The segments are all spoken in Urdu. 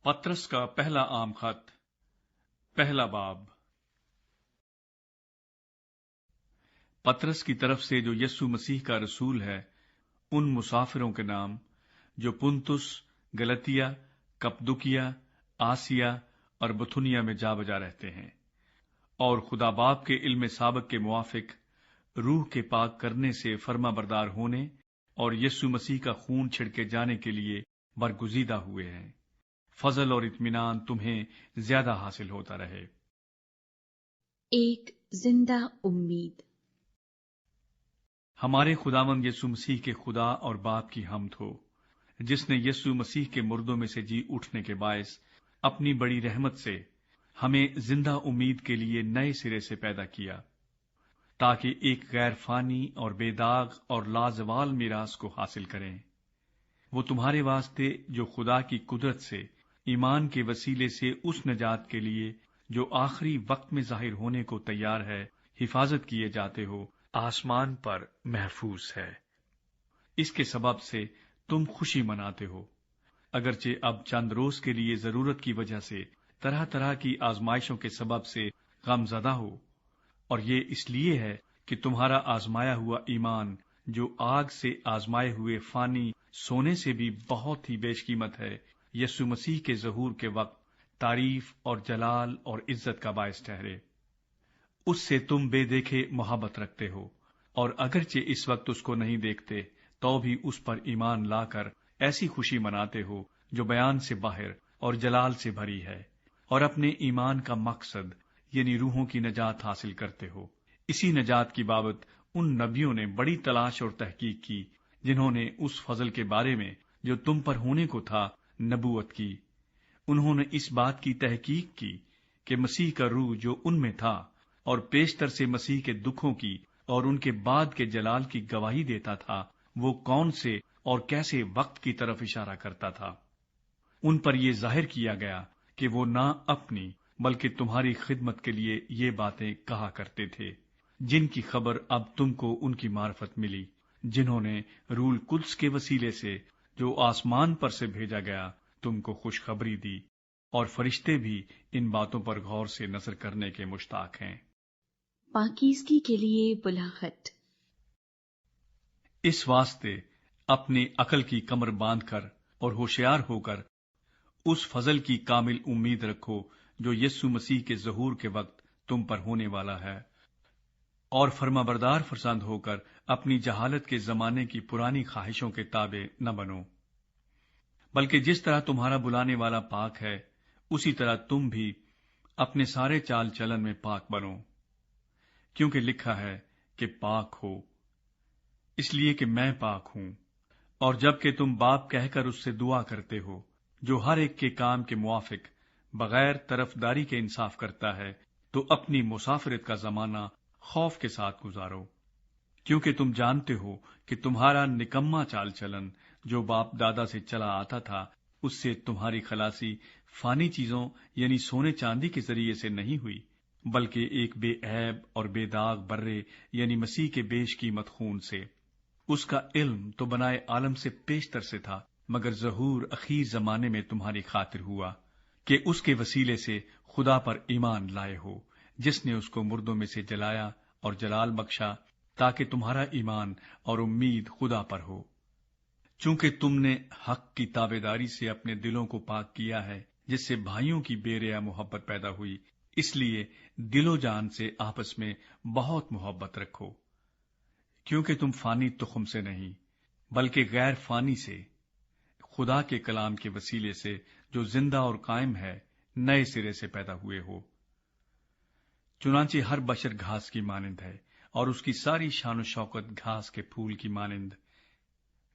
پطرس کا پہلا عام خط، پہلا باب۔ پطرس کی طرف سے جو یسوع مسیح کا رسول ہے، ان مسافروں کے نام جو پنتس، گلتیا، کپدوکیا، آسیا اور بتھنیا میں جا بجا رہتے ہیں، اور خدا باپ کے علم سابق کے موافق روح کے پاک کرنے سے فرما بردار ہونے اور یسوع مسیح کا خون چھڑکے جانے کے لیے برگزیدہ ہوئے ہیں، فضل اور اطمینان تمہیں زیادہ حاصل ہوتا رہے۔ ایک زندہ امید۔ ہمارے خداوند یسوع مسیح کے خدا اور باپ کی حمد ہو، جس نے یسوع مسیح کے مردوں میں سے جی اٹھنے کے باعث اپنی بڑی رحمت سے ہمیں زندہ امید کے لیے نئے سرے سے پیدا کیا، تاکہ ایک غیر فانی اور بے داغ اور لازوال میراث کو حاصل کریں۔ وہ تمہارے واسطے جو خدا کی قدرت سے ایمان کے وسیلے سے اس نجات کے لیے جو آخری وقت میں ظاہر ہونے کو تیار ہے حفاظت کیے جاتے ہو، آسمان پر محفوظ ہے۔ اس کے سبب سے تم خوشی مناتے ہو، اگرچہ اب چند روز کے لیے ضرورت کی وجہ سے طرح طرح کی آزمائشوں کے سبب سے غم زدہ ہو، اور یہ اس لیے ہے کہ تمہارا آزمایا ہوا ایمان جو آگ سے آزمائے ہوئے فانی سونے سے بھی بہت ہی بیش قیمت ہے، یسوع مسیح کے ظہور کے وقت تعریف اور جلال اور عزت کا باعث ٹھہرے۔ اس سے تم بے دیکھے محبت رکھتے ہو، اور اگرچہ اس وقت اس کو نہیں دیکھتے تو بھی اس پر ایمان لا کر ایسی خوشی مناتے ہو جو بیان سے باہر اور جلال سے بھری ہے، اور اپنے ایمان کا مقصد یعنی روحوں کی نجات حاصل کرتے ہو۔ اسی نجات کی بابت ان نبیوں نے بڑی تلاش اور تحقیق کی جنہوں نے اس فضل کے بارے میں جو تم پر ہونے کو تھا نبوت کی۔ انہوں نے اس بات کی تحقیق کی کہ مسیح کا روح جو ان میں تھا اور پیشتر سے مسیح کے دکھوں کی اور ان کے بعد کے جلال کی گواہی دیتا تھا، وہ کون سے اور کیسے وقت کی طرف اشارہ کرتا تھا۔ ان پر یہ ظاہر کیا گیا کہ وہ نہ اپنی بلکہ تمہاری خدمت کے لیے یہ باتیں کہا کرتے تھے، جن کی خبر اب تم کو ان کی معرفت ملی، جنہوں نے روح القدس کے وسیلے سے جو آسمان پر سے بھیجا گیا تم کو خوشخبری دی، اور فرشتے بھی ان باتوں پر غور سے نظر کرنے کے مشتاق ہیں۔ پاکیزگی کے لیے بلاغت۔ اس واسطے اپنی عقل کی کمر باندھ کر اور ہوشیار ہو کر اس فضل کی کامل امید رکھو جو یسوع مسیح کے ظہور کے وقت تم پر ہونے والا ہے، اور فرما بردار فرزند ہو کر اپنی جہالت کے زمانے کی پرانی خواہشوں کے تابع نہ بنو، بلکہ جس طرح تمہارا بلانے والا پاک ہے اسی طرح تم بھی اپنے سارے چال چلن میں پاک بنو، کیونکہ لکھا ہے کہ پاک ہو اس لیے کہ میں پاک ہوں۔ اور جب کہ تم باپ کہہ کر اس سے دعا کرتے ہو جو ہر ایک کے کام کے موافق بغیر طرفداری کے انصاف کرتا ہے، تو اپنی مسافرت کا زمانہ خوف کے ساتھ گزارو، کیونکہ تم جانتے ہو کہ تمہارا نکما چال چلن جو باپ دادا سے چلا آتا تھا، اس سے تمہاری خلاصی فانی چیزوں یعنی سونے چاندی کے ذریعے سے نہیں ہوئی، بلکہ ایک بے عیب اور بے داغ برے یعنی مسیح کے بیش قیمت خون سے۔ اس کا علم تو بنائے عالم سے پیشتر سے تھا، مگر ظہور اخیر زمانے میں تمہاری خاطر ہوا کہ اس کے وسیلے سے خدا پر ایمان لائے ہو، جس نے اس کو مردوں میں سے جلایا اور جلال بخشا، تاکہ تمہارا ایمان اور امید خدا پر ہو۔ چونکہ تم نے حق کی تابعداری سے اپنے دلوں کو پاک کیا ہے، جس سے بھائیوں کی بے ریا محبت پیدا ہوئی، اس لیے دل و جان سے آپس میں بہت محبت رکھو، کیونکہ تم فانی تخم سے نہیں بلکہ غیر فانی سے، خدا کے کلام کے وسیلے سے جو زندہ اور قائم ہے، نئے سرے سے پیدا ہوئے ہو۔ چنانچہ ہر بشر گھاس کی مانند ہے، اور اس کی ساری شان و شوکت گھاس کے پھول کی مانند۔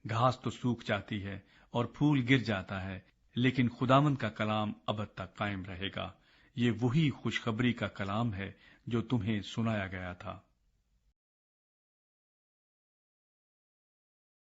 گھاس تو سوکھ جاتی ہے اور پھول گر جاتا ہے، لیکن خداوند کا کلام ابد تک قائم رہے گا۔ یہ وہی خوشخبری کا کلام ہے جو تمہیں سنایا گیا تھا۔